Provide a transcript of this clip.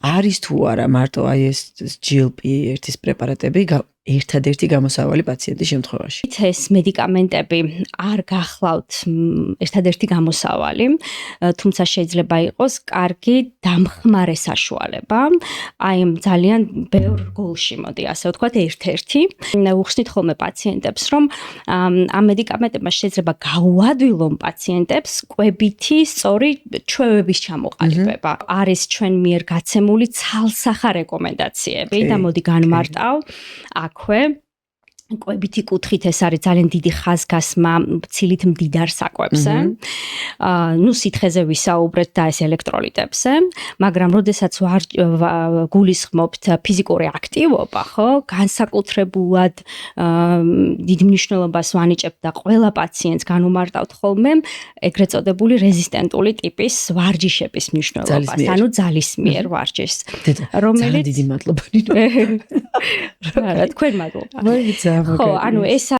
არის თუ არა მარტო აი ეს GLP-1-ის პრეპარატები ერთადერთი გამოსავალი პაციენტის შემთხვევაში. ეს მედიკამენტები არ გახლავთ ერთადერთი გამოსავალი, თუმცა შეიძლება იყოს კარგი დამხმარე საშუალება. აი ძალიან ბევრ გოლში მოდი, ასე ვთქვათ, ერთ-ერთი. უხსნით ხოლმე პაციენტებს, რომ ამ მედიკამენტებმა შეიძლება გაუადვილონ პაციენტებს კვებითი სწორი ჩვევების ჩამოყალიბება. არის ჩვენ მიერ გაცემული ცალსახა რეკომენდაციები და მოდი განმარტავ აქვე კვებითი კუთხით ეს არის ძალიან დიდი ხაზგასმა მცილით მდიდარ საკვებზე. ნუ სითხეზე ვისაუბრეთ და ეს ელექტროლიტებზე, მაგრამ როდესაც გულისხმობთ ფიზიკური აქტივობა, ხო, განსაკუთრებულად დიდ მნიშვნელობას ვანიჭებთ და ყველა პაციენტს განუმარტავთ ხოლმე ეგრეთ წოდებული რეზისტენტული ტიპის ვარჯიშების მნიშვნელობას, ანუ ძალისმიერ ვარჯიშს, რომელიც დიდი მადლობა. რა თქვენ მადლობა. მოიცა ხო, ანუ ეს